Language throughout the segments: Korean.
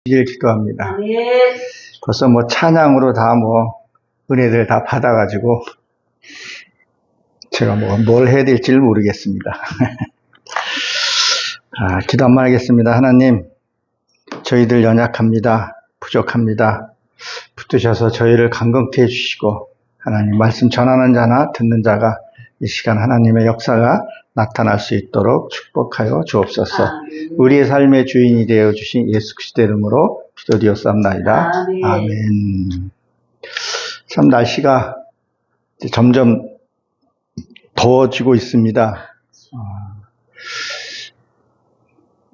길 기도합니다. 벌써 뭐 찬양으로 다 은혜들 다 받아가지고 제가 뭘 해야 될지를 모르겠습니다. 기도 한번 하겠습니다. 하나님, 저희들 연약합니다. 부족합니다. 붙드셔서 저희를 강건케 해주시고, 하나님 말씀 전하는 자나 듣는 자가 이 시간 하나님의 역사가 나타날 수 있도록 축복하여 주옵소서. 우리의 삶의 주인이 되어 주신 예수 그리스도의 이름으로 기도드렸사옵나이다. 아멘. 참 날씨가 점점 더워지고 있습니다.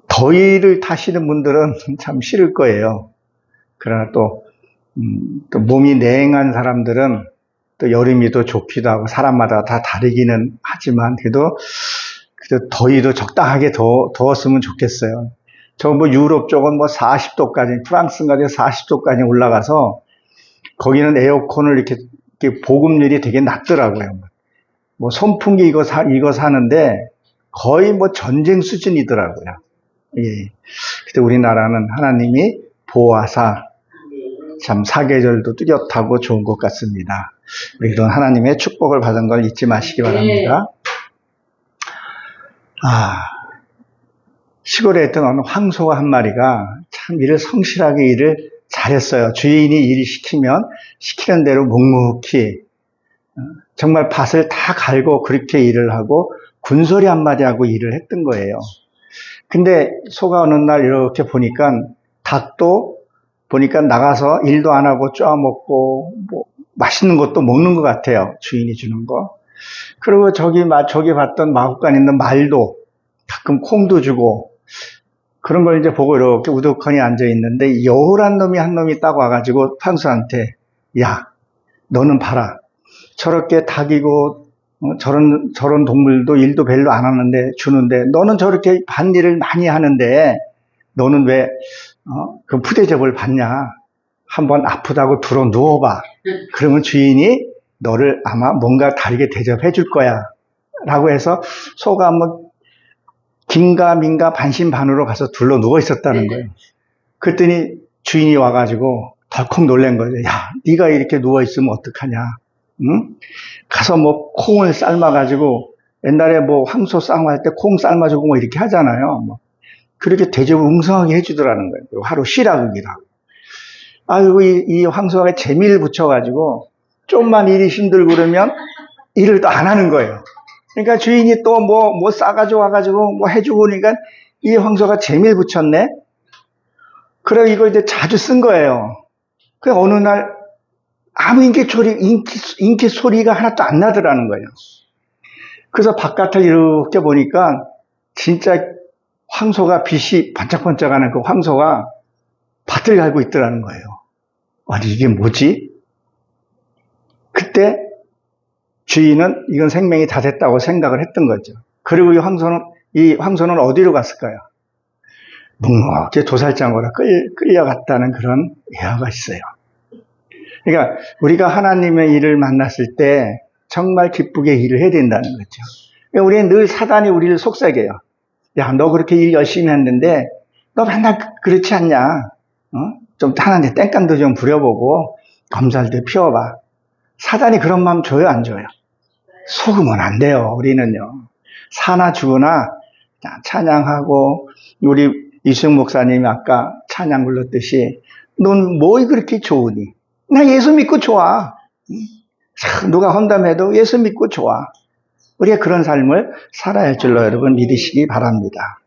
더위를 타시는 분들은 참 싫을 거예요. 그러나 또 몸이 냉한 사람들은 또 여름이 더 좋기도 하고 사람마다 다 다르기는 하지만 그래도 더위도 적당하게 더웠으면 좋겠어요. 저 유럽 쪽은 40도까지, 프랑스까지 40도까지 올라가서 거기는 에어컨을 이렇게 보급률이 되게 낮더라고요. 선풍기 이거 사는데 거의 전쟁 수준이더라고요. 예. 근데 우리나라는 하나님이 보호하사 참 사계절도 뚜렷하고 좋은 것 같습니다. 우리 이런 하나님의 축복을 받은 걸 잊지 마시기 바랍니다. 시골에 있던 어느 황소가 한 마리가 참 성실하게 일을 잘했어요. 주인이 일 시키는 대로 묵묵히 정말 밭을 다 갈고 그렇게 일을 하고 군소리 한마디 하고 일을 했던 거예요. 근데 소가 어느 날 이렇게 보니까 닭도 보니까 나가서 일도 안 하고 쪼아먹고 맛있는 것도 먹는 것 같아요. 주인이 주는 거. 그리고 저기 봤던 마구간 있는 말도 가끔 콩도 주고 그런 걸 이제 보고 이렇게 우두커니 앉아 있는데 여울한 놈이 한 놈이 딱 와가지고 황소한테, 야, 너는 봐라. 저렇게 닭이고 저런 동물도 일도 별로 안 하는데 주는데 너는 저렇게 밭일을 많이 하는데 너는 왜 그 푸대접을 받냐? 한번 아프다고 들어 누워봐. 그러면 주인이 너를 아마 뭔가 다르게 대접해 줄 거야. 라고 해서 소가 긴가민가 반신반으로 가서 둘러 누워 있었다는 거예요. 그랬더니 주인이 와가지고 덜컥 놀란 거죠. 야, 네가 이렇게 누워 있으면 어떡하냐? 응? 가서 콩을 삶아가지고 옛날에 황소 쌍화할 때 콩 삶아주고 이렇게 하잖아요. 그렇게 대접을 웅성하게 해주더라는 거예요. 하루 쉬라 그기라고. 아이고 이 황소가 재미를 붙여가지고 좀만 일이 힘들고 그러면 일을 또 안 하는 거예요. 그러니까 주인이 또 싸가지고 와가지고 해주고 그러니까 이 황소가 재미를 붙였네. 그래 이걸 이제 자주 쓴 거예요. 그 어느 날 아무 인기 소리가 하나도 안 나더라는 거예요. 그래서 바깥을 이렇게 보니까 진짜 황소가 빛이 반짝반짝하는 그 황소가 밭을 갈고 있더라는 거예요. 아니 이게 뭐지? 그때 주인은 이건 생명이 다 됐다고 생각을 했던 거죠. 그리고 이 황소는 어디로 갔을까요? 묵묵히 도살장으로 끌려갔다는 그런 예화가 있어요. 그러니까 우리가 하나님의 일을 만났을 때 정말 기쁘게 일을 해야 된다는 거죠. 그러니까 우리는 늘 사단이 우리를 속삭여요. 야, 너 그렇게 일 열심히 했는데 너 맨날 그렇지 않냐? 좀 하나님 땡간도 좀 부려보고 검살도 피워봐. 사단이 그런 마음 줘요, 안 줘요? 속으면 안 돼요. 우리는요. 사나 죽으나 찬양하고 우리 이승 목사님이 아까 찬양 불렀듯이 넌 뭐 그렇게 좋으니? 나 예수 믿고 좋아. 누가 헌담해도 예수 믿고 좋아. 우리가 그런 삶을 살아야 할 줄로 여러분 믿으시기 바랍니다.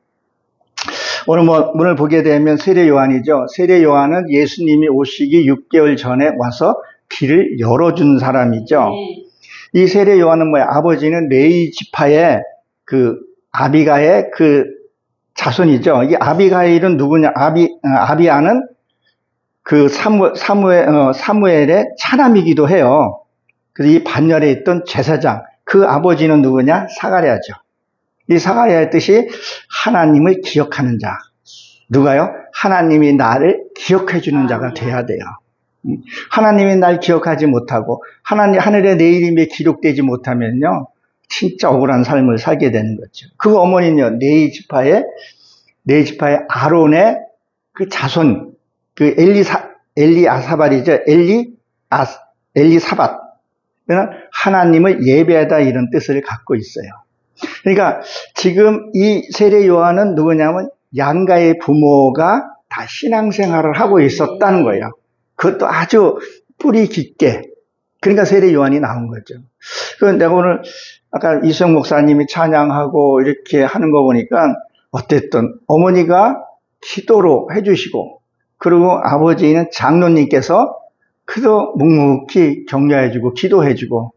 오늘 문을 보게 되면 세례 요한이죠. 세례 요한은 예수님이 오시기 6개월 전에 와서 길을 열어준 사람이죠. 이 세례 요한은 아버지는 레위 지파의 아비가의 자손이죠. 이 아비가일은 누구냐? 아비아는 사무엘의 차남이기도 해요. 그래서 이 반열에 있던 제사장, 그 아버지는 누구냐? 사가랴죠. 이 사가랴의 뜻이 하나님을 기억하는 자. 누가요? 하나님이 나를 기억해 주는 자가 돼야 돼요. 하나님이 날 기억하지 못하고 하늘에 내 이름이 기록되지 못하면요 진짜 억울한 삶을 살게 되는 거죠. 그 어머니는요 네 지파의 아론의 그 자손 그 엘리아사발이죠. 엘리사bat. 그는 하나님을 예배하다 이런 뜻을 갖고 있어요. 그러니까 지금 이 세례 요한은 누구냐면 양가의 부모가 다 신앙생활을 하고 있었다는 거예요. 그것도 아주 뿌리 깊게. 그러니까 세례 요한이 나온 거죠. 내가 오늘 아까 이수영 목사님이 찬양하고 이렇게 하는 거 보니까 어쨌든 어머니가 기도로 해주시고 그리고 아버지는 장로님께서 그도 묵묵히 격려해주고 기도해주고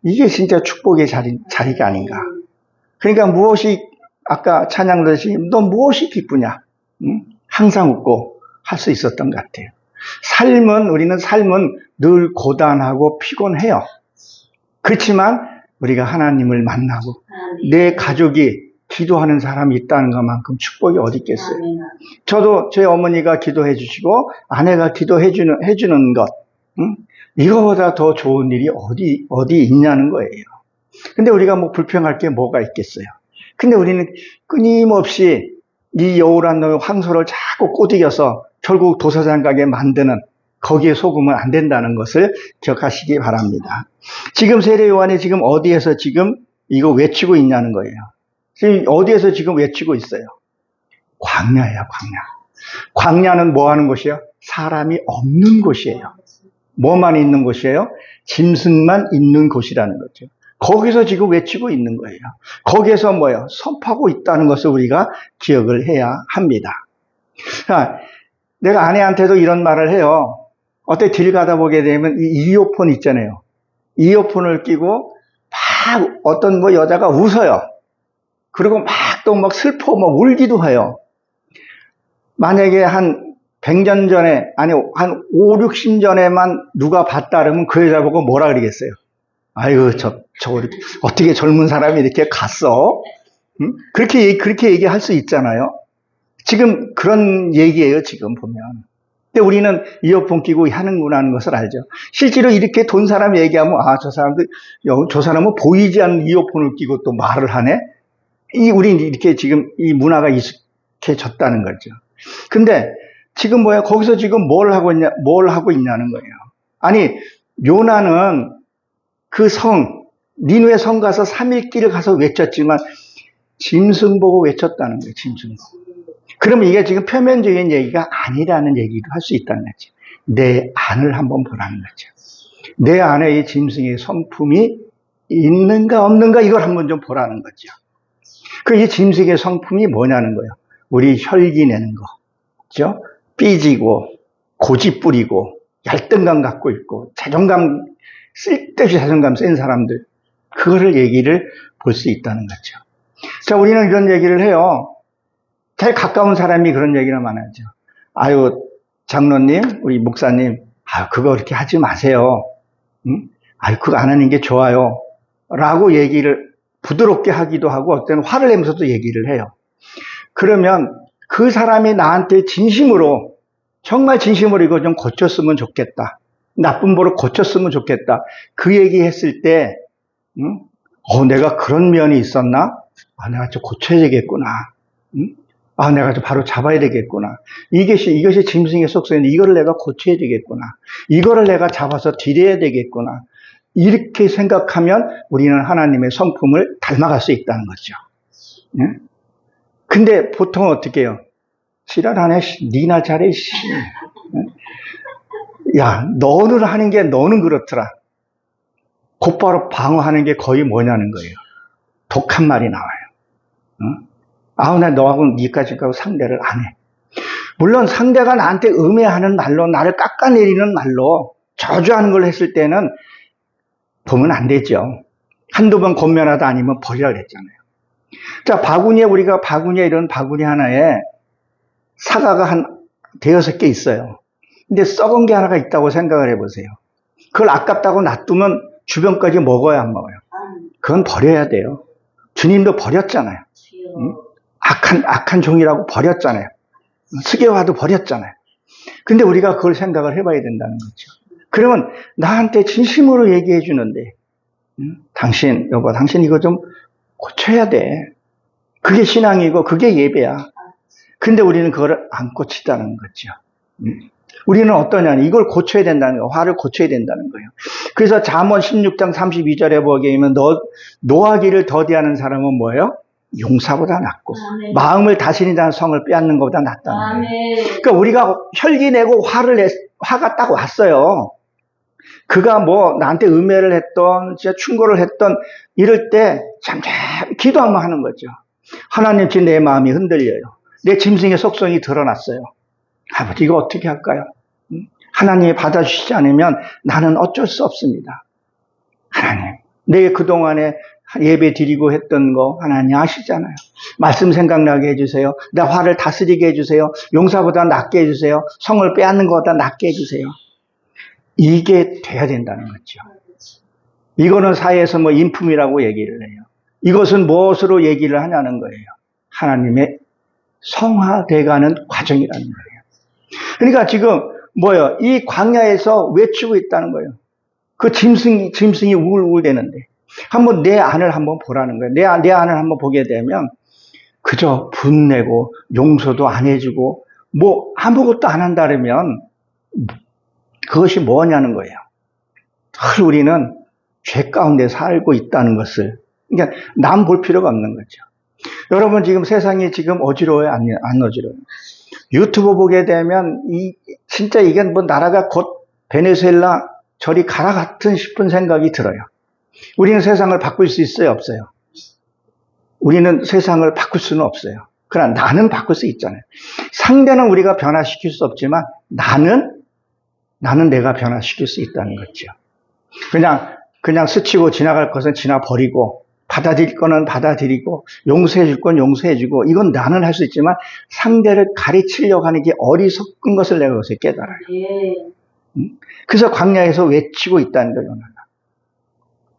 이게 진짜 축복의 자리가 아닌가. 그러니까 무엇이 아까 찬양듯이 너 무엇이 기쁘냐? 응? 항상 웃고 할 수 있었던 것 같아요. 우리는 삶은 늘 고단하고 피곤해요. 그렇지만 우리가 하나님을 만나고 내 가족이 기도하는 사람이 있다는 것만큼 축복이 어디 있겠어요. 저도 제 어머니가 기도해 주시고 아내가 기도해 주는 것, 이거보다 더 좋은 일이 어디 있냐는 거예요. 근데 우리가 뭐 불평할 게 뭐가 있겠어요. 근데 우리는 끊임없이 이 여우란 놈의 황소를 자꾸 꼬드겨서 결국 도사장 가게 만드는, 거기에 속으면 안 된다는 것을 기억하시기 바랍니다. 지금 세례 요한이 지금 어디에서 지금 이거 외치고 있냐는 거예요. 지금 어디에서 지금 외치고 있어요? 광야예요, 광야. 광야는 뭐 하는 곳이에요? 사람이 없는 곳이에요. 뭐만 있는 곳이에요? 짐승만 있는 곳이라는 거죠. 거기서 지금 외치고 있는 거예요. 거기에서 뭐예요? 선포하고 있다는 것을 우리가 기억을 해야 합니다. 자, 내가 아내한테도 이런 말을 해요. 어때 길 가다 보게 되면 이 이어폰 있잖아요. 이어폰을 끼고 막 어떤 뭐 여자가 웃어요. 그리고 막 또 막 슬퍼 막 울기도 해요. 만약에 한 100년 전에, 아니 한 5, 60 전에만 누가 봤다 그러면 그 여자 보고 뭐라 그러겠어요? 아이고 저 어떻게 젊은 사람이 이렇게 갔어? 응? 그렇게 얘기할 수 있잖아요. 지금 그런 얘기예요, 지금 보면. 근데 우리는 이어폰 끼고 하는구나 하는 것을 알죠. 실제로 이렇게 돈 사람 얘기하면, 저 사람은 보이지 않는 이어폰을 끼고 또 말을 하네? 우리는 이렇게 지금 이 문화가 익숙해졌다는 거죠. 근데 지금 뭐야? 거기서 지금 뭘 하고 있냐는 거예요. 아니, 요나는 그 니누의 성 가서 3일 길을 가서 외쳤지만, 짐승 보고 외쳤다는 거예요, 짐승 보고. 그러면 이게 지금 표면적인 얘기가 아니라는 얘기도 할 수 있다는 거죠. 내 안을 한번 보라는 거죠. 내 안에 이 짐승의 성품이 있는가 없는가 이걸 한번 좀 보라는 거죠. 이 짐승의 성품이 뭐냐는 거예요. 우리 혈기 내는 거, 그죠? 삐지고 고집 부리고 열등감 갖고 있고 쓸데없이 자존감 센 사람들, 그거를 얘기를 볼 수 있다는 거죠. 자, 우리는 이런 얘기를 해요. 제일 가까운 사람이 그런 얘기를 많이 하죠. 아유, 장로님, 우리 목사님, 그거 그렇게 하지 마세요. 응? 그거 안 하는 게 좋아요. 라고 얘기를 부드럽게 하기도 하고, 어떤 화를 내면서도 얘기를 해요. 그러면 그 사람이 나한테 진심으로, 정말 진심으로 이거 좀 고쳤으면 좋겠다. 나쁜 버릇 고쳤으면 좋겠다. 그 얘기 했을 때, 응? 내가 그런 면이 있었나? 내가 좀 고쳐야 되겠구나. 응? 내가 좀 바로 잡아야 되겠구나. 이것이 짐승의 속성인데 이거를 내가 고쳐야 되겠구나. 이거를 내가 잡아서 드려야 되겠구나. 이렇게 생각하면 우리는 하나님의 성품을 닮아갈 수 있다는 거죠. 응? 근데 보통 어떻게 해요? 지랄하네, 니나 잘해, 씨. 야, 너는 하는 게 너는 그렇더라. 곧바로 방어하는 게 거의 뭐냐는 거예요. 독한 말이 나와요. 응? 나 너하고는 니까지 가고 상대를 안 해. 물론 상대가 나한테 음해하는 말로, 나를 깎아내리는 말로 저주하는 걸 했을 때는 보면 안 되죠. 한두 번 권면하다 아니면 버리라 그랬잖아요. 자, 우리가 이런 바구니 하나에 사과가 한 대여섯 개 있어요. 근데 썩은 게 하나가 있다고 생각을 해보세요. 그걸 아깝다고 놔두면 주변까지 먹어야 안 먹어요? 그건 버려야 돼요. 주님도 버렸잖아요. 응? 악한 종이라고 버렸잖아요. 스게와도 버렸잖아요. 근데 우리가 그걸 생각을 해봐야 된다는 거죠. 그러면 나한테 진심으로 얘기해 주는데, 당신 이거 좀 고쳐야 돼. 그게 신앙이고 그게 예배야. 근데 우리는 그걸 안 고치다는 거죠. 우리는 어떠냐? 이걸 고쳐야 된다는 거예요. 화를 고쳐야 된다는 거예요. 그래서 잠언 16장 32절에 보게 되면 노하기를 더디하는 사람은 뭐예요? 용사보다 낫고 아멘. 마음을 다스리는 자는 성을 빼앗는 것보다 낫다는 거예요. 아멘. 그러니까 우리가 혈기 내고 화가 딱 왔어요. 그가 뭐 나한테 음해를 했던 진짜 충고를 했던 이럴 때 잠잠 기도하면 하는 거죠. 하나님 지금 내 마음이 흔들려요. 내 짐승의 속성이 드러났어요. 아버지 이거 어떻게 할까요? 하나님이 받아주시지 않으면 나는 어쩔 수 없습니다. 하나님 내 그동안에 예배 드리고 했던 거 하나님 아시잖아요. 말씀 생각나게 해주세요. 나 화를 다스리게 해주세요. 용사보다 낫게 해주세요. 성을 빼앗는 것보다 낫게 해주세요. 이게 돼야 된다는 거죠. 이거는 사회에서 뭐 인품이라고 얘기를 해요. 이것은 무엇으로 얘기를 하냐는 거예요. 하나님의 성화돼가는 과정이라는 거예요. 그러니까 지금 뭐예요? 이 광야에서 외치고 있다는 거예요. 그 짐승이 우울우울 되는데 한번 내 안을 한번 보라는 거예요. 내 안을 한번 보게 되면 그저 분내고 용서도 안 해주고 뭐 아무것도 안 한다면 그것이 뭐냐는 거예요. 늘 우리는 죄 가운데 살고 있다는 것을 그러니까 남 볼 필요가 없는 거죠. 여러분 지금 세상이 지금 어지러워요? 안 어지러워요? 유튜브 보게 되면 진짜 이게 뭐 나라가 곧 베네수엘라 저리 가라 같은 싶은 생각이 들어요. 우리는 세상을 바꿀 수 있어요? 없어요? 우리는 세상을 바꿀 수는 없어요. 그러나 나는 바꿀 수 있잖아요. 상대는 우리가 변화시킬 수 없지만 나는 내가 변화시킬 수 있다는 거죠. 그냥 스치고 지나갈 것은 지나버리고 받아들일 거는 받아들이고 용서해 줄 건 용서해 주고 이건 나는 할 수 있지만 상대를 가르치려고 하는 게 어리석은 것을 내가 요새 깨달아요. 그래서 광야에서 외치고 있다는 거예요.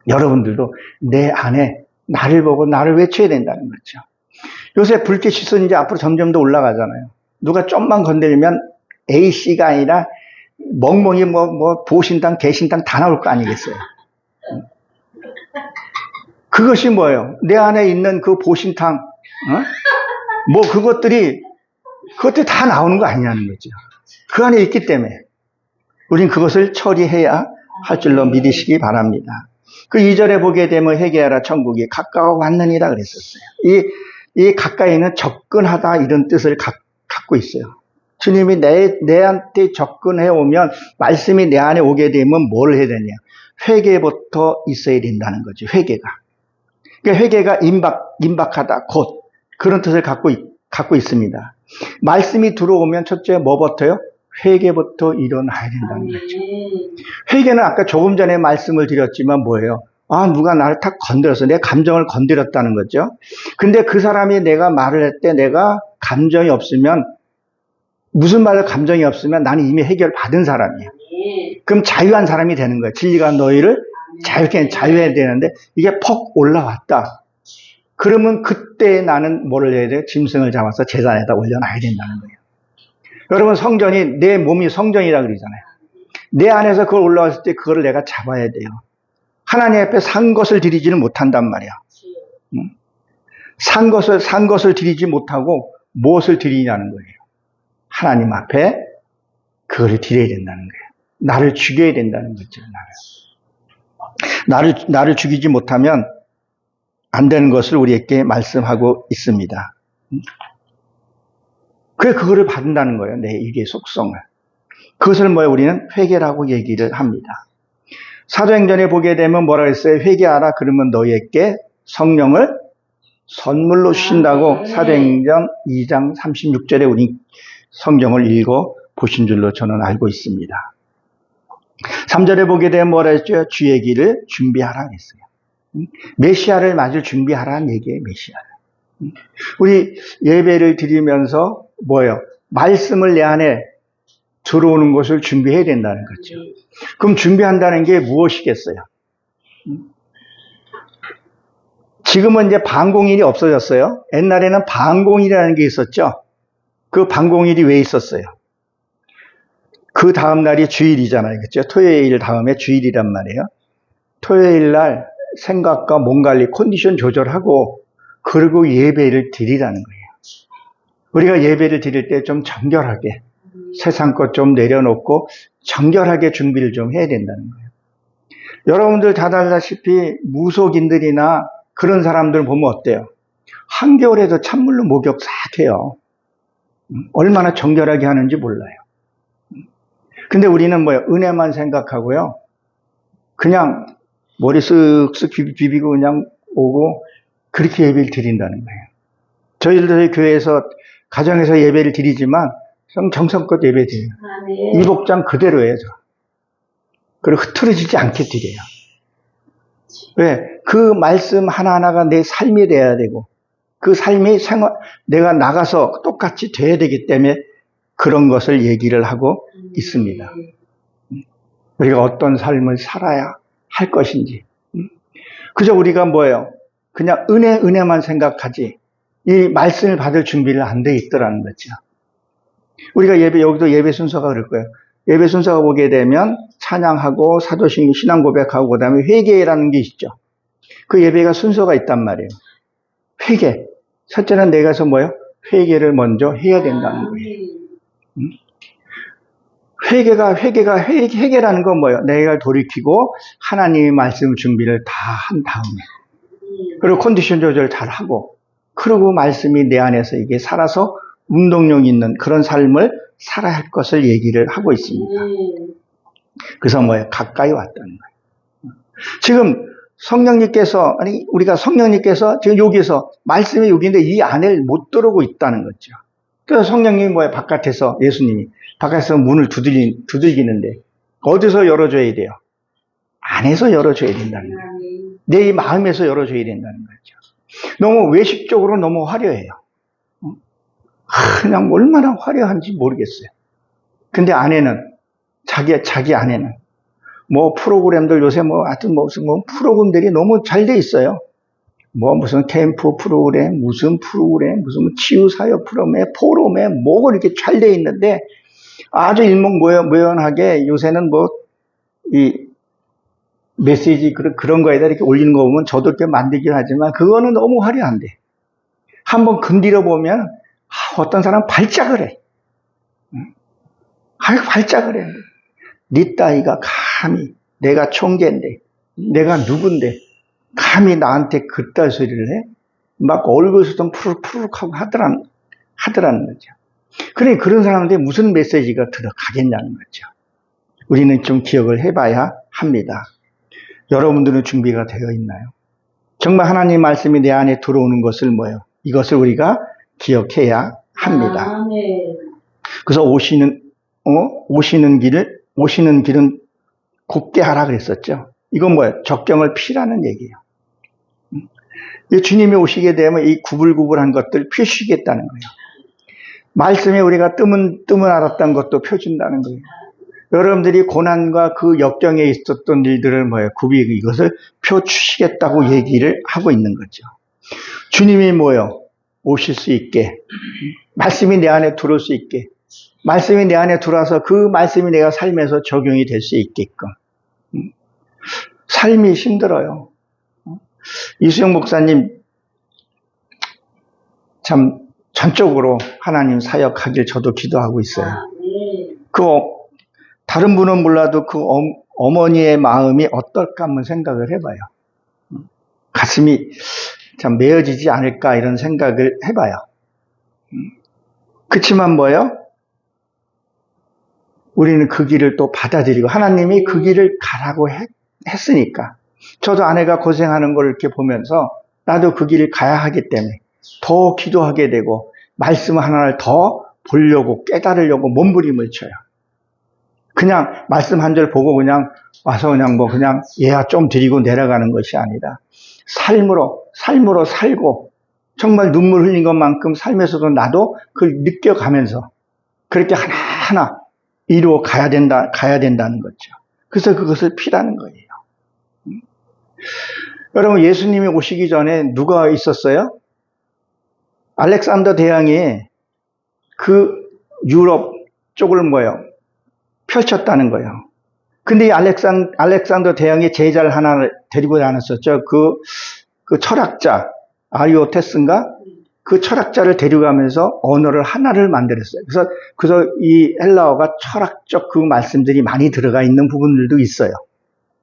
여러분들도 내 안에 나를 보고 나를 외쳐야 된다는 거죠. 요새 불빛이 이제 앞으로 점점 더 올라가잖아요. 누가 좀만 건드리면 A씨가 아니라 멍멍이 뭐 보신당 개신당 다 나올 거 아니겠어요. 그것이 뭐예요? 내 안에 있는 그 보신탕, 뭐 그것들이 다 나오는 거 아니냐는 거죠. 그 안에 있기 때문에 우린 그것을 처리해야 할 줄로 믿으시기 바랍니다. 그 2절에 보게 되면 회개하라 천국이 가까워 왔느니라 그랬었어요. 이 가까이는 접근하다 이런 뜻을 갖고 있어요. 주님이 내한테 접근해 오면 말씀이 내 안에 오게 되면 뭘 해야 되냐? 회개부터 있어야 된다는 거죠. 회개가. 그러니까 회개가 임박하다, 곧 그런 뜻을 갖고 있습니다. 말씀이 들어오면 첫째 뭐부터요? 회개부터 일어나야 된다는 거죠. 회개는 아까 조금 전에 말씀을 드렸지만 뭐예요? 누가 나를 탁 건드렸어. 내 감정을 건드렸다는 거죠. 근데 그 사람이 내가 말을 할 때 내가 감정이 없으면 무슨 말을 감정이 없으면 나는 이미 해결 받은 사람이야. 그럼 자유한 사람이 되는 거예요. 진리가 너희를 자유케 자유해야 되는데 이게 퍽 올라왔다. 그러면 그때 나는 뭐를 해야 돼요? 짐승을 잡아서 제단에다 올려놔야 된다는 거예요. 여러분 성전이 내 몸이 성전이라 그러잖아요. 내 안에서 그걸 올라왔을 때 그거를 내가 잡아야 돼요. 하나님 앞에 산 것을 드리지는 못한단 말이야. 산 것을 드리지 못하고 무엇을 드리냐는 거예요. 하나님 앞에 그거를 드려야 된다는 거예요. 나를 죽여야 된다는 거죠. 나를 죽이지 못하면 안 되는 것을 우리에게 말씀하고 있습니다. 그래 그거를 받는다는 거예요. 내 일의 속성을. 그것을 우리는 회개라고 얘기를 합니다. 사도행전에 보게 되면 뭐라 했어요? 회개하라 그러면 너희에게 성령을 선물로 주신다고 사도행전 2장 36절에 우리 성경을 읽어 보신 줄로 저는 알고 있습니다. 3절에 보게 되면 뭐라 했죠? 주의 길을 준비하라 했어요. 메시아를 맞을 준비하라는 얘기예요. 메시아를. 우리 예배를 드리면서 뭐예요? 말씀을 내 안에 들어오는 것을 준비해야 된다는 거죠. 그럼 준비한다는 게 무엇이겠어요? 지금은 이제 방공일이 없어졌어요. 옛날에는 방공일이라는 게 있었죠. 그 방공일이 왜 있었어요? 그 다음 날이 주일이잖아요. 그렇죠? 토요일 다음에 주일이란 말이에요. 토요일 날 생각과 몸 관리, 컨디션 조절하고 그리고 예배를 드리라는 거예요. 우리가 예배를 드릴 때 좀 정결하게 세상 것 좀 내려놓고 정결하게 준비를 좀 해야 된다는 거예요. 여러분들 다 알다시피 무속인들이나 그런 사람들 보면 어때요? 한겨울에도 찬물로 목욕 싹 해요. 얼마나 정결하게 하는지 몰라요. 근데 우리는 뭐예요? 은혜만 생각하고요. 그냥 머리 쓱쓱 비비고 그냥 오고 그렇게 예배를 드린다는 거예요. 저희들 교회에서 가정에서 예배를 드리지만 정성껏 예배 드려요. 이 복장 그대로예요. 그리고 흐트러지지 않게 드려요. 왜? 그 말씀 하나하나가 내 삶이 돼야 되고 그 삶이 내가 나가서 똑같이 돼야 되기 때문에 그런 것을 얘기를 하고 있습니다. 우리가 어떤 삶을 살아야 할 것인지. 그저 우리가 뭐예요? 그냥 은혜만 생각하지 이 말씀을 받을 준비를 안 돼 있더라는 거죠. 우리가 여기도 예배 순서가 그럴 거예요. 예배 순서가 보게 되면 찬양하고 사도신 신앙 고백하고 그 다음에 회개라는 게 있죠. 그 예배가 순서가 있단 말이에요. 회개. 첫째는 내가서 뭐예요? 회개를 먼저 해야 된다는 거예요. 회개라는 건 뭐예요? 내가 돌이키고 하나님의 말씀 준비를 다 한 다음에 그리고 컨디션 조절 잘 하고 그리고 말씀이 내 안에서 이게 살아서 운동력 있는 그런 삶을 살아야 할 것을 얘기를 하고 있습니다. 그래서 뭐예요? 가까이 왔다는 거예요. 지금 우리가 성령님께서 지금 여기서 말씀이 여기인데 이 안에 못 들어오고 있다는 거죠. 그래서 성령님이 뭐예요? 바깥에서 예수님이 바깥에서 문을 두들기는데 어디서 열어줘야 돼요? 안에서 열어줘야 된다는 거예요. 내 마음에서 열어줘야 된다는 거죠. 너무 외식적으로 너무 화려해요. 그냥 얼마나 화려한지 모르겠어요. 근데 안에는 자기 안에는 뭐 프로그램들 요새 하여튼 무슨 프로그램들이 너무 잘 돼 있어요. 무슨 캠프 프로그램, 무슨 치유사역 프로그램, 포럼에 뭐가 이렇게 잘 돼 있는데 아주 일목요연하게 요새는 이 메시지 그런 거에다 이렇게 올리는 거 보면 저도 이렇게 만들긴 하지만 그거는 너무 화려한데 한번 건드려 보면 어떤 사람은 발작을 해. 발작을 해. 네 따위가 감히 내가 총재인데 내가 누군데 감히 나한테 그딴 소리를 해? 막 얼굴에서 좀 푸르푸르하고 하더라는 거죠. 그러니 그런 사람한테 무슨 메시지가 들어가겠냐는 거죠. 우리는 좀 기억을 해봐야 합니다. 여러분들은 준비가 되어 있나요? 정말 하나님 말씀이 내 안에 들어오는 것을 뭐예요? 이것을 우리가 기억해야 합니다. 그래서 오시는 길은 곱게 하라 그랬었죠. 이건 뭐예요? 적경을 피라는 얘기예요. 주님이 오시게 되면 이 구불구불한 것들 펴시겠다는 거예요. 말씀에 우리가 뜸은 알았던 것도 펴준다는 거예요. 여러분들이 고난과 그 역경에 있었던 일들을 이것을 펴주시겠다고 얘기를 하고 있는 거죠. 주님이 오실 수 있게, 말씀이 내 안에 들어올 수 있게, 말씀이 내 안에 들어와서 그 말씀이 내가 삶에서 적용이 될 수 있게끔. 삶이 힘들어요. 이수영 목사님 참 전적으로 하나님 사역하길 저도 기도하고 있어요. 다른 분은 몰라도 그 어머니의 마음이 어떨까 한번 생각을 해봐요. 가슴이 참 메어지지 않을까 이런 생각을 해봐요. 그치만 우리는 그 길을 또 받아들이고 하나님이 그 길을 가라고 했으니까 저도 아내가 고생하는 걸 이렇게 보면서 나도 그 길을 가야 하기 때문에 더 기도하게 되고 말씀 하나를 더 보려고 깨달으려고 몸부림을 쳐요. 그냥 말씀 한 절 보고 그냥 와서 그냥 예야 좀 드리고 내려가는 것이 아니라 삶으로 살고 정말 눈물 흘린 것만큼 삶에서도 나도 그걸 느껴가면서 그렇게 하나하나 이루어 가야 된다는 거죠. 그래서 그것을 피라는 거예요. 여러분 예수님이 오시기 전에 누가 있었어요? 알렉산더 대왕이 그 유럽 쪽을 펼쳤다는 거예요. 근데 이 알렉산더 대왕의 제자를 하나 데리고 다녔었죠. 그 철학자 아리오테스인가? 그 철학자를 데려가면서 언어를 하나를 만들었어요. 그래서 이 헬라어가 철학적 그 말씀들이 많이 들어가 있는 부분들도 있어요.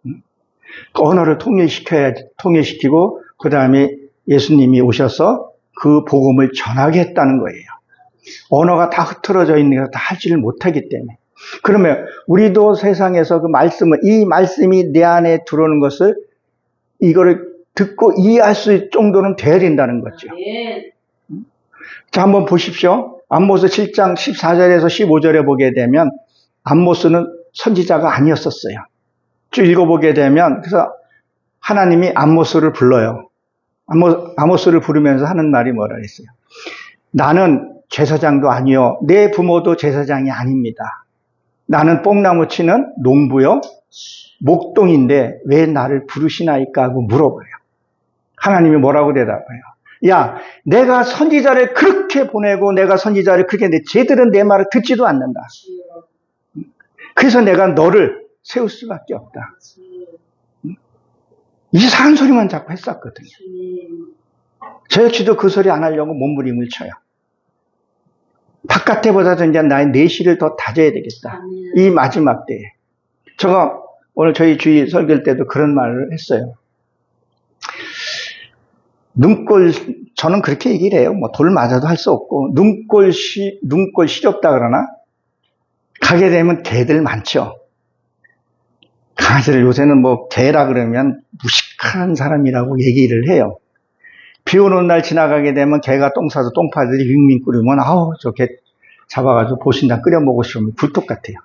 그 언어를 통일시키고, 그 다음에 예수님이 오셔서 그 복음을 전하게 했다는 거예요. 언어가 다 흐트러져 있는 게 다 하지를 못하기 때문에. 그러면 우리도 세상에서 그 말씀을, 이 말씀이 내 안에 들어오는 것을 이거를 듣고 이해할 수 있을 정도는 돼야 된다는 거죠. 자, 한번 보십시오. 암모스 7장 14절에서 15절에 보게 되면 암모스는 선지자가 아니었었어요. 쭉 읽어보게 되면, 그래서 하나님이 암모스를 불러요. 아모스를 부르면서 하는 말이 뭐라 했어요? 나는 제사장도 아니요, 내 부모도 제사장이 아닙니다. 나는 뽕나무 치는 농부요, 목동인데 왜 나를 부르시나이까 하고 물어봐요. 하나님이 뭐라고 대답해요? 야, 내가 선지자를 그렇게 보내고 내가 선지자를 그렇게 했는데 쟤들은 내 말을 듣지도 않는다. 그래서 내가 너를 세울 수밖에 없다. 이상한 소리만 자꾸 했었거든요. 저 역시도 그 소리 안 하려고 몸부림을 쳐요. 바깥에보다도 이제 나의 내실을 더 다져야 되겠다. 이 마지막 때에. 제가 오늘 저희 주일 설교할 때도 그런 말을 했어요. 저는 그렇게 얘기를 해요. 뭐 돌 맞아도 할 수 없고, 눈꼴 시렵다 그러나? 가게 되면 개들 많죠. 강아지를 요새는 뭐 개라 그러면 무식한 사람이라고 얘기를 해요. 비 오는 날 지나가게 되면 개가 똥 싸서 똥파들이 윙윙 끓으면 아우 저 개 잡아가지고 보신다 끓여 먹고 싶으면 굴뚝 같아요.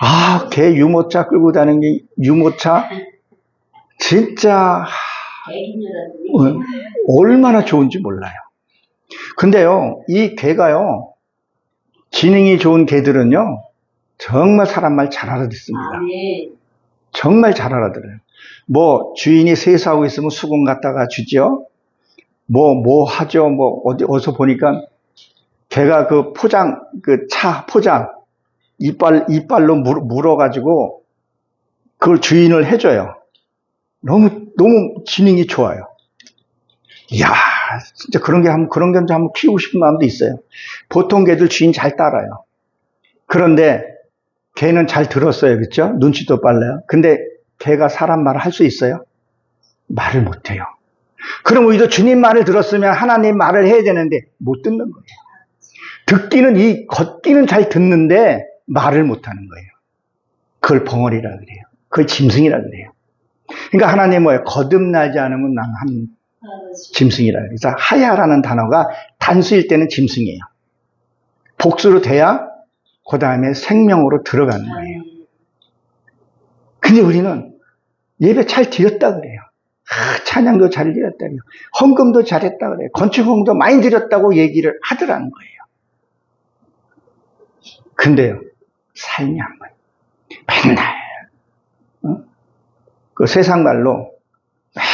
아, 개 유모차 끌고 다니는 게 유모차 진짜 얼마나 좋은지 몰라요. 근데요, 이 개가요, 지능이 좋은 개들은요, 정말 사람 말 잘 알아듣습니다. 정말 잘 알아들어요. 뭐 주인이 세수하고 있으면 수건 갖다가 주죠. 뭐 하죠. 뭐 어디서 보니까 걔가 그 차 포장 이빨로 물어가지고 그걸 주인을 해줘요. 너무 지능이 좋아요. 이야, 진짜 그런 게 한번 키우고 싶은 마음도 있어요. 보통 개들 주인 잘 따라요. 그런데 개는 잘 들었어요. 그렇죠? 눈치도 빨라요. 근데 개가 사람 말을 할 수 있어요? 말을 못해요. 그럼 우리도 주님 말을 들었으면 하나님 말을 해야 되는데 못 듣는 거예요. 걷기는 잘 듣는데 말을 못하는 거예요. 그걸 벙어리라 그래요. 그걸 짐승이라 그래요. 그러니까 하나님 뭐예요? 거듭나지 않으면 난 한 짐승이라 그래요. 그래서 하야라는 단어가 단수일 때는 짐승이에요. 복수로 돼야 그 다음에 생명으로 들어가는 거예요. 근데 우리는 예배 잘 드렸다 그래요. 찬양도 잘 드렸다 그래요. 헌금도 잘했다 그래요. 건축헌금도 많이 드렸다고 얘기를 하더라는 거예요. 근데요, 삶이 안 거예요. 맨날 그 세상 말로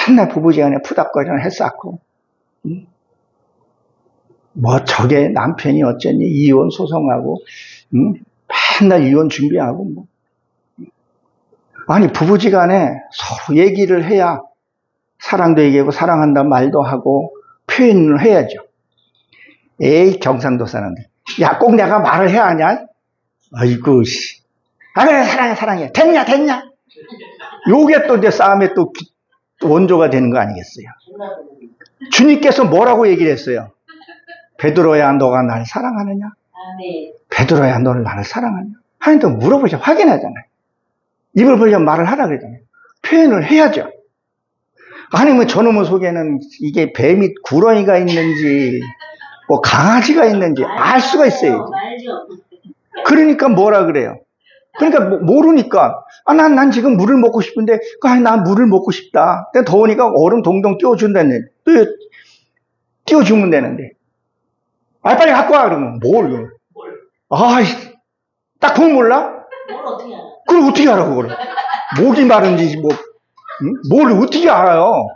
맨날 부부지간에 푸닥거리는 해쌓고 뭐 저게 남편이 어쩌니 이혼 소송하고 맨날 이혼 준비하고 뭐. 아니 부부지간에 서로 얘기를 해야 사랑도 얘기하고 사랑한다 말도 하고 표현을 해야죠. 에이 경상도 사람들 야 꼭 내가 말을 해야 하냐? 아이고 씨. 아 그래 사랑해 됐냐? 요게 또 이제 싸움의 또 원조가 되는 거 아니겠어요? 주님께서 뭐라고 얘기를 했어요? 베드로야 너가 나를 사랑하느냐? 베드로야 너를 나를 사랑하느냐? 하나님도 물어보죠. 확인하잖아요. 입을 벌려 말을 하라 그러잖아요. 표현을 해야죠. 아니면 저놈의 속에는 이게 뱀이 구렁이가 있는지 뭐 강아지가 있는지 알 수가 있어요. 그러니까 뭐라 그래요? 그러니까 모르니까 난 지금 물을 먹고 싶은데 난 물을 먹고 싶다. 더우니까 얼음 동동 띄워준다네. 띄워주면 되는데 빨리 갖고 와 그러면 뭘? 딱 보면 몰라? 그걸 어떻게 알아 그걸? 목이 마른지 뭘 어떻게 알아요?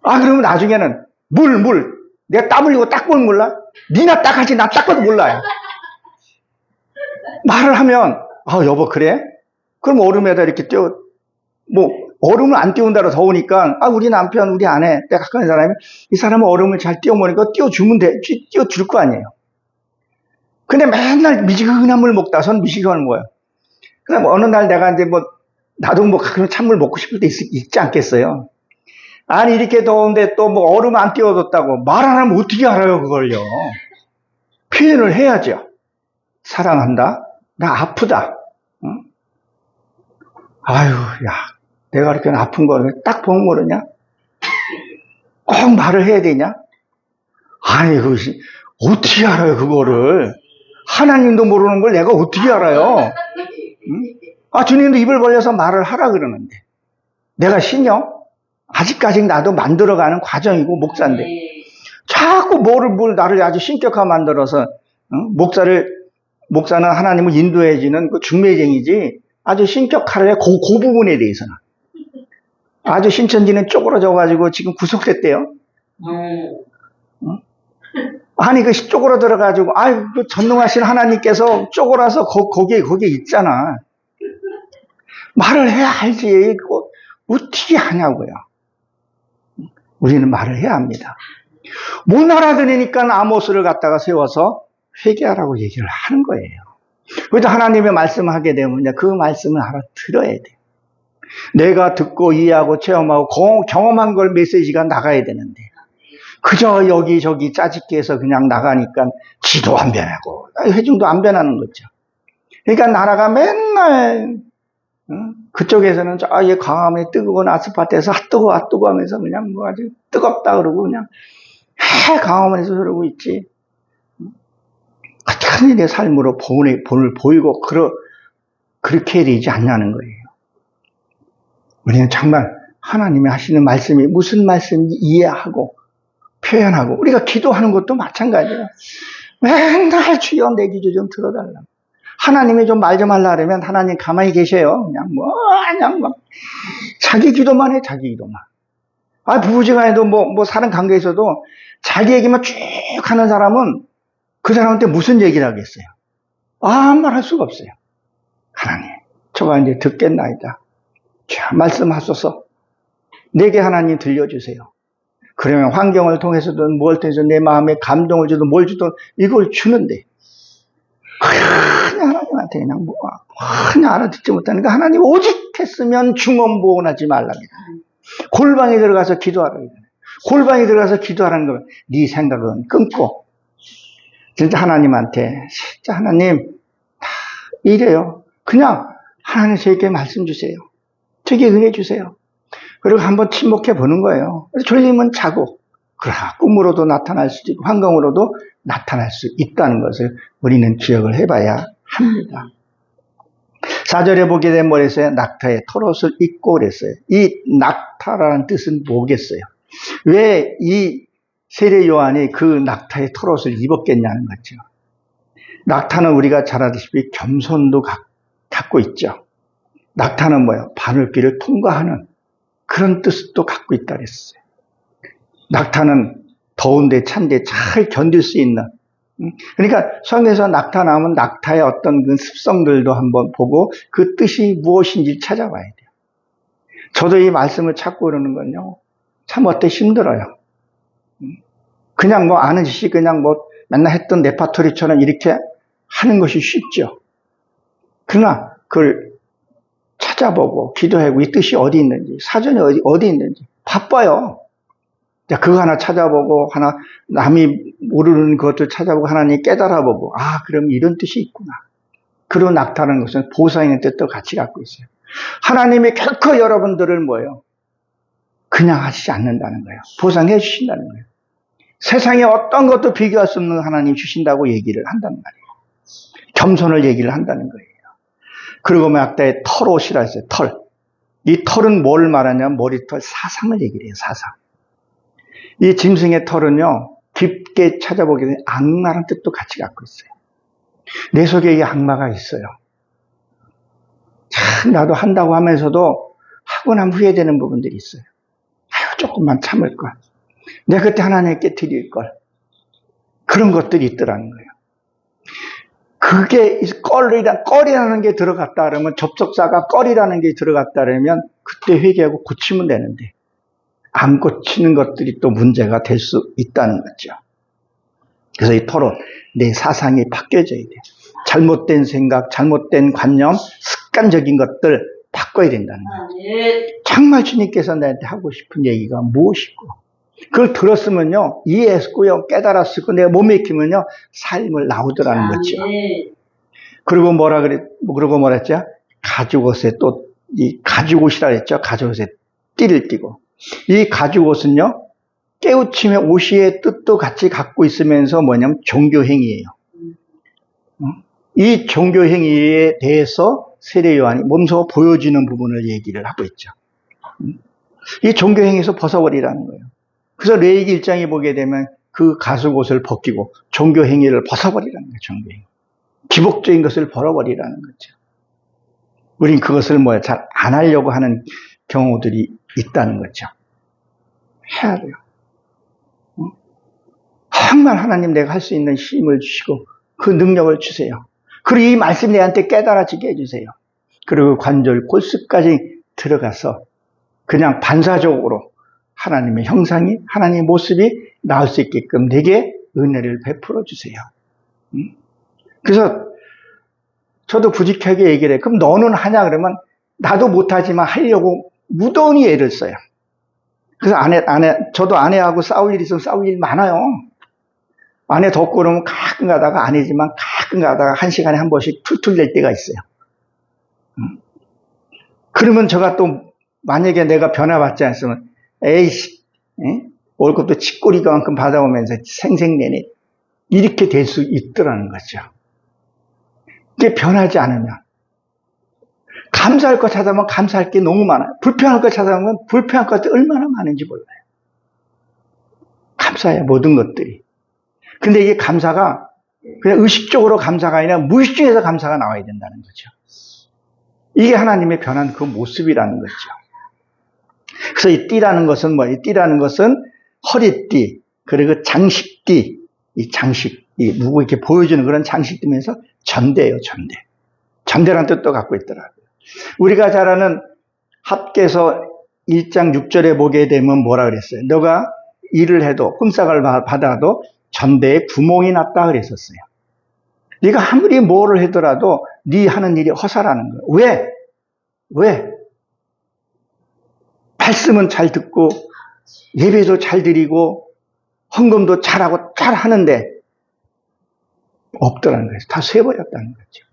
그러면 나중에는 물 내가 땀 흘리고 딱 보면 몰라? 니나 딱 하지 나 딱 봐도 몰라요. 말을 하면 여보 그래? 그럼 얼음에다 이렇게 뭐 얼음을 안 띄운다고 더우니까 우리 남편, 우리 아내, 내가 가까운 사람이 이 사람은 얼음을 잘 띄워보니까 띄워주면 돼. 띄워줄 거 아니에요. 근데 맨날 미지근한 물 먹다 선 미지근한 거예요. 그다음 어느 날 내가 이제 뭐 나도 뭐 가끔 찬물 먹고 싶을 때 있지 않겠어요. 아니 이렇게 더운데 또 뭐 얼음 안 띄워줬다고 말 안 하면 어떻게 알아요 그걸요. 표현을 해야죠. 사랑한다. 나 아프다. 응? 아유 야 내가 이렇게 아픈 거를 딱 보면 모르냐? 꼭 말을 해야 되냐? 아니 그것이 어떻게 알아요 그거를. 하나님도 모르는 걸 내가 어떻게 알아요? 응? 주님도 입을 벌려서 말을 하라 그러는데 내가 신요? 아직까지 나도 만들어가는 과정이고 목사인데 자꾸 뭘 나를 아주 신격화로 만들어서 목사는 하나님을 인도해주는 그 중매쟁이지 아주 신격화를 해 그 부분에 대해서는 아주 신천지는 쪼그러져가지고 지금 구속됐대요. 아니 그 쪼그러들어가지고 그 전능하신 하나님께서 쪼그라서 거기에 있잖아. 말을 해야 알지. 어떻게 하냐고요. 우리는 말을 해야 합니다. 못 알아들으니까 아모스를 갖다가 세워서 회개하라고 얘기를 하는 거예요. 그래도 하나님의 말씀을 하게 되면 그 말씀을 알아들어야 돼요. 내가 듣고 이해하고 체험하고 경험한 걸 메시지가 나가야 되는데 그저 여기저기 짜집기 해서 그냥 나가니까 지도 안 변하고 회중도 안 변하는 거죠. 그러니까 나라가 맨날 그쪽에서는 얘 광화문에 뜨거운 아스팔트에서 뜨거워 하면서 그냥 뭐 아주 뜨겁다 그러고 그냥 광화문에서 그러고 있지. 같은 내 삶으로 본을 보이고 그렇게 해야 되지 않냐는 거예요. 우리는 정말 하나님이 하시는 말씀이 무슨 말씀인지 이해하고 표현하고 우리가 기도하는 것도 마찬가지예요. 맨날 주여 내 기도 좀 들어달라. 하나님이 좀 말 좀 하려고 하면 하나님 가만히 계셔요. 그냥 막 자기 기도만 해, 자기 기도만. 부부지간에도 뭐 사는 관계에서도 자기 얘기만 쭉 하는 사람은 그 사람한테 무슨 얘기를 하겠어요? 아무 말 할 수가 없어요. 하나님, 저가 이제 듣겠나이다. 자, 말씀하소서. 내게 하나님 들려주세요. 그러면 환경을 통해서든 뭘 통해서 내 마음에 감동을 주든 뭘 주든 이걸 주는데 그냥 하나님한테 그냥 알아듣지 못하니까 하나님 오직 했으면 중언부언하지 말랍니다. 골방에 들어가서 기도하라고. 골방에 들어가서 기도하라는 거면 네 생각은 끊고 진짜 하나님한테 진짜 하나님 다 이래요. 그냥 하나님 저에게 말씀 주세요. 저에게 은혜 주세요. 그리고 한번 침묵해 보는 거예요. 졸리면 자고 그러나 꿈으로도 나타날 수도 있고 환경으로도 나타날 수 있다는 것을 우리는 기억을 해봐야 합니다. 4절에 보게 되면 뭐랬어요? 낙타의 털옷을 입고 그랬어요. 이 낙타라는 뜻은 뭐겠어요? 왜 이 세례 요한이 그 낙타의 털옷을 입었겠냐는 거죠. 낙타는 우리가 잘 아시다시피 겸손도 갖고 있죠. 낙타는 뭐예요? 바늘길을 통과하는 그런 뜻도 갖고 있다 그랬어요. 낙타는 더운데 찬데 잘 견딜 수 있는. 그러니까 성경에서 낙타 나오면 낙타의 어떤 그 습성들도 한번 보고 그 뜻이 무엇인지 찾아봐야 돼요. 저도 이 말씀을 찾고 그러는 건요. 참 어때 힘들어요. 그냥 뭐 아는 짓이 그냥 뭐 맨날 했던 레파토리처럼 이렇게 하는 것이 쉽죠. 그러나 그걸 찾아보고 기도하고 이 뜻이 어디 있는지 사전에 어디 있는지 바빠요. 그거 하나 찾아보고 하나 남이 모르는 것을 찾아보고 하나님 깨달아보고 그럼 이런 뜻이 있구나. 그리고 낙타라는 것은 보상의 뜻도 같이 갖고 있어요. 하나님이 결코 여러분들을 뭐예요? 그냥 하시지 않는다는 거예요. 보상해 주신다는 거예요. 세상에 어떤 것도 비교할 수 없는 하나님 주신다고 얘기를 한다는 말이에요. 겸손을 얘기를 한다는 거예요. 그리고 낙타의 털옷이라 했어요. 털. 이 털은 뭘 말하냐면 머리털 사상을 얘기를 해요. 사상. 이 짐승의 털은요. 깊게 찾아보게 되면 악마라는 뜻도 같이 갖고 있어요. 내 속에 이 악마가 있어요. 참 나도 한다고 하면서도 하고 나면 후회되는 부분들이 있어요. 조금만 참을 걸. 내가 그때 하나님께 드릴 걸. 그런 것들이 있더라는 거예요. 그게 꺼리라는 게 들어갔다 그러면, 접속사가 꺼리라는 게 들어갔다 그러면 그때 회개하고 고치면 되는데, 안 고치는 것들이 또 문제가 될 수 있다는 거죠. 그래서 이 토론, 내 사상이 바뀌어져야 돼요. 잘못된 생각, 잘못된 관념, 습관적인 것들 바꿔야 된다는 거죠. 정말 주님께서 나한테 하고 싶은 얘기가 무엇이고, 그걸 들었으면요, 이해했고요, 깨달았고, 내가 못 믿기면요, 삶을 나오더라는 거죠. 그리고 그러고 뭐라 했죠? 가죽옷에 또, 이 가죽옷이라 했죠? 가죽옷에 띠를 띠고. 이 가죽옷은요, 깨우침의 옷의 뜻도 같이 갖고 있으면서 뭐냐면 종교행위예요. 이 종교행위에 대해서 세례 요한이 몸소 보여주는 부분을 얘기를 하고 있죠. 이 종교행위에서 벗어버리라는 거예요. 그래서 레위기 1장에 보게 되면 그 가죽옷을 벗기고 종교행위를 벗어버리라는 거예요. 종교행위. 기복적인 것을 벌어버리라는 거죠. 우린 그것을 잘 안 하려고 하는 경우들이 있다는 거죠. 해야 돼요. 정말 하나님 내가 할 수 있는 힘을 주시고 그 능력을 주세요. 그리고 이 말씀이 내한테 깨달아지게 해주세요. 그리고 관절 골수까지 들어가서 그냥 반사적으로 하나님의 형상이, 하나님의 모습이 나올 수 있게끔 내게 은혜를 베풀어 주세요. 그래서 저도 부직하게 얘기를 해요. 그럼 너는 하냐 그러면 나도 못하지만 하려고 무던히 애를 써요. 그래서 저도 아내하고 싸울 일이 있으면 싸울 일 많아요. 아내 덥고 그러면 가끔 가다가 아니지만 가끔 가다가 1시간에 한 번씩 툴툴 낼 때가 있어요. 그러면 제가 또 만약에 내가 변화받지 않으면 에이씨, 월급도 치꼬리만큼 받아오면서 생색내네. 이렇게 될 수 있더라는 거죠. 이게 변하지 않으면. 감사할 것 찾아보면 감사할 게 너무 많아요. 불평할 것 찾아보면 불평할 것들이 얼마나 많은지 몰라요. 감사해요, 모든 것들이. 근데 이게 감사가 그냥 의식적으로 감사가 아니라 무의식 중에서 감사가 나와야 된다는 거죠. 이게 하나님의 변한 그 모습이라는 거죠. 그래서 이 띠라는 것은 이 띠라는 것은 허리띠, 그리고 장식띠, 이 장식, 누구 이렇게 보여주는 그런 장식띠면서 전대예요, 전대. 전대라는 뜻도 갖고 있더라고요. 우리가 잘 아는 합계서 1장 6절에 보게 되면 뭐라 그랬어요? 너가 일을 해도, 흠sak을 받아도 전대에 구멍이 났다 그랬었어요. 네가 아무리 뭐를 하더라도 네 하는 일이 허사라는 거예요. 왜? 말씀은 잘 듣고 예배도 잘 드리고 헌금도 잘하고 잘 하는데 없더라는 거예요. 다 쇠버렸다는 거죠.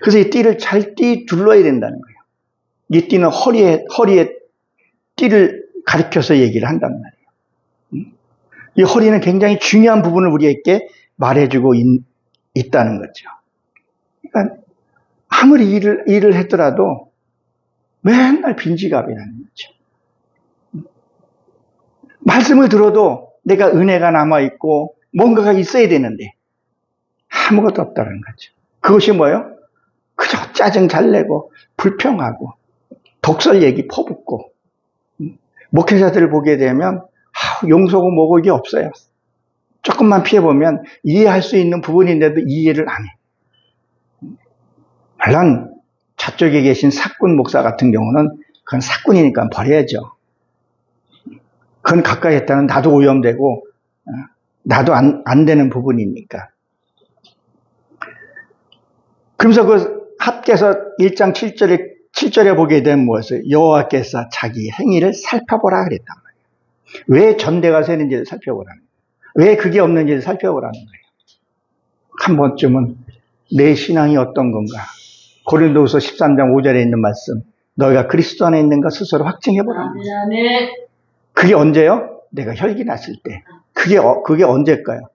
그래서 이 띠를 잘 둘러야 된다는 거예요. 이 띠는 허리에 띠를 가리켜서 얘기를 한단 말이에요. 이 허리는 굉장히 중요한 부분을 우리에게 말해주고 있다는 거죠. 그러니까 아무리 일을 했더라도 맨날 빈지갑이라는 거죠. 말씀을 들어도 내가 은혜가 남아있고 뭔가가 있어야 되는데 아무것도 없다는 거죠. 그것이 뭐예요? 그저 짜증 잘 내고 불평하고 독설 얘기 퍼붓고 목회자들을 보게 되면 용서고 뭐고 이게 없어요. 조금만 피해보면 이해할 수 있는 부분인데도 이해를 안 해. 물론 저쪽에 계신 사꾼 목사 같은 경우는 그건 사꾼이니까 버려야죠. 그건 가까이 했다는 나도 오염되고 나도 안 되는 부분이니까. 그러면서 그 합계서 1장 7절에 보게 되면 뭐였어요? 여호와께서 자기 행위를 살펴보라 그랬단 말이에요. 왜 전대가 새는지를 살펴보라는 거예요. 왜 그게 없는지를 살펴보라는 거예요. 한 번쯤은 내 신앙이 어떤 건가? 고린도후서 13장 5절에 있는 말씀, 너희가 그리스도 안에 있는가 스스로 확증해보라는 거예요. 그게 언제요? 내가 혈기 났을 때. 그게 언제일까요?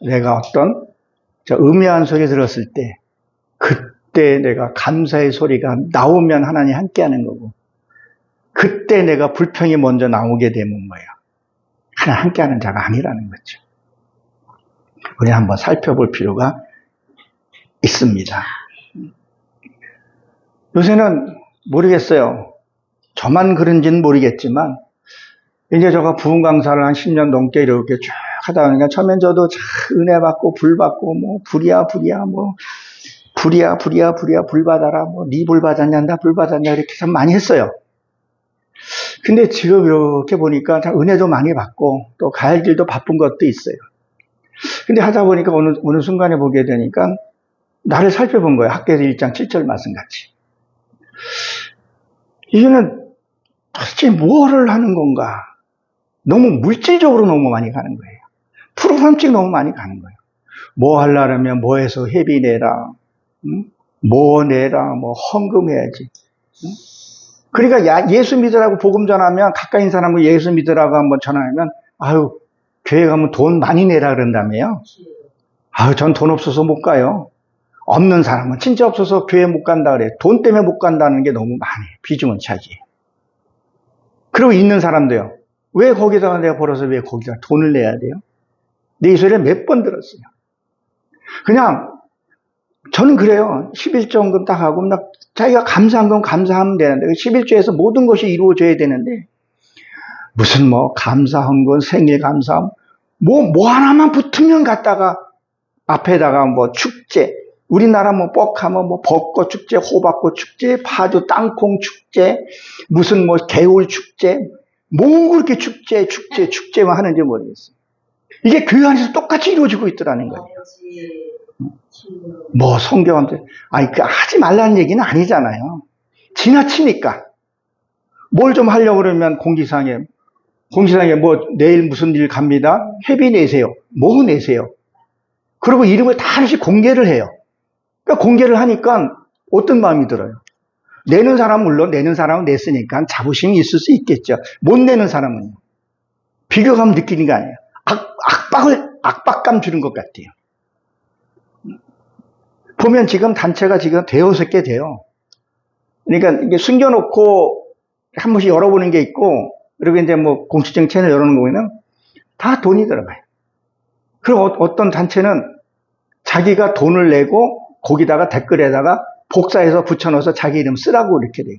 내가 어떤 음흉한 소리 들었을 때, 그때 내가 감사의 소리가 나오면 하나님 함께하는 거고, 그때 내가 불평이 먼저 나오게 되면 뭐예요? 하나님 함께하는 자가 아니라는 거죠. 우리 한번 살펴볼 필요가 있습니다. 요새는 모르겠어요. 저만 그런지는 모르겠지만 이제 제가 부흥 강사를 한 10년 넘게 이렇게 쭉 하다 보니까 처음엔 저도 참 은혜 받고 불 받고 뭐 불이야 뭐 불이야 불 받아라 뭐 니 불 받았냐 나 불 받았냐 이렇게 참 많이 했어요. 근데 지금 이렇게 보니까 참 은혜도 많이 받고 또 갈 길도 바쁜 것도 있어요. 근데 하다 보니까 어느 순간에 보게 되니까 나를 살펴본 거예요. 학계에서 1장 7절 말씀 같이. 이제는 도대체 뭐를 하는 건가? 너무 물질적으로 너무 많이 가는 거예요. 프로그램식 너무 많이 가는 거예요. 뭐 하려면 뭐 해서 회비 내라, 뭐 내라, 뭐 헌금해야지. 그러니까 예수 믿으라고 복음 전하면 가까이 있는 사람을 예수 믿으라고 한번 전하면 아유 교회 가면 돈 많이 내라 그런다며요. 아유 전 돈 없어서 못 가요. 없는 사람은 진짜 없어서 교회 못 간다 그래. 돈 때문에 못 간다는 게 너무 많아요. 비중은 차지해. 그리고 있는 사람도요. 왜 거기다가 내가 벌어서 왜 거기다 돈을 내야 돼요? 내 이 소리를 몇 번 들었어요. 그냥 저는 그래요. 11조원금 딱 하고 자기가 감사한 건 감사하면 되는데 11조에서 모든 것이 이루어져야 되는데 무슨 뭐 감사헌금 생일 감사함 뭐 하나만 붙으면 갖다가 앞에다가 뭐 축제 우리나라 뭐 뻑하면 뭐 벚꽃 축제, 호박꽃 축제, 파주 땅콩 축제, 무슨 뭐 개울 축제, 뭐 그렇게 축제만 하는지 모르겠어요. 이게 교회 안에서 똑같이 이루어지고 있더라는 거예요. 뭐 성경한테 아니 그 하지 말라는 얘기는 아니잖아요. 지나치니까 뭘 좀 하려고 그러면 공지사항에 뭐 내일 무슨 일 갑니다. 회비 내세요. 뭐 내세요. 그리고 이름을 다 하나씩 공개를 해요. 그러니까 공개를 하니까 어떤 마음이 들어요? 내는 사람은 물론 내는 사람은 냈으니까 자부심이 있을 수 있겠죠. 못 내는 사람은요. 비교감 느끼는 거 아니에요. 압박감 주는 것 같아요. 보면 지금 단체가 지금 대여섯 개 돼요. 그러니까 이게 숨겨놓고 한 번씩 열어보는 게 있고, 그리고 이제 뭐 공식적인 채널 열어놓는 거에는 다 돈이 들어가요. 그리고 어떤 단체는 자기가 돈을 내고 거기다가 댓글에다가 복사해서 붙여넣어서 자기 이름 쓰라고 이렇게 돼요.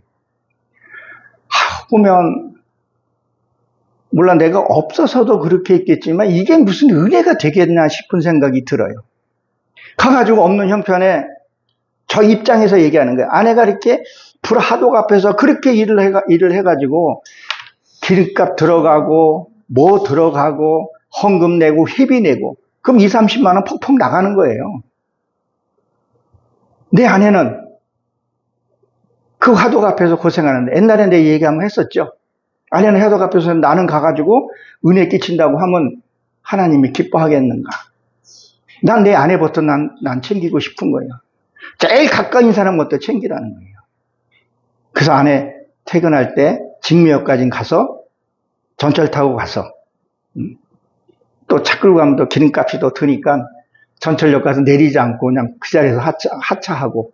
보면 물론 내가 없어서도 그렇게 했겠지만 이게 무슨 은혜가 되겠나 싶은 생각이 들어요. 가가지고 없는 형편에 저 입장에서 얘기하는 거예요. 아내가 이렇게 불하도가 앞에서 그렇게 일을 해가지고 기름값 들어가고 뭐 들어가고 헌금 내고 회비 내고 그럼 20, 30만 원 퍽퍽 나가는 거예요. 내 아내는 그 화덕 앞에서 고생하는데 옛날에 내 얘기 한번 했었죠. 아내는 화덕 앞에서 나는 가가지고 은혜 끼친다고 하면 하나님이 기뻐하겠는가. 난 내 아내부터 난 챙기고 싶은 거예요. 제일 가까이 있는 사람부터 챙기라는 거예요. 그래서 아내 퇴근할 때 직무역까지 가서 전철 타고 가서 또 차 끌고 가면 또 기름값이 더 드니까 전철역 가서 내리지 않고 그냥 그 자리에서 하차하고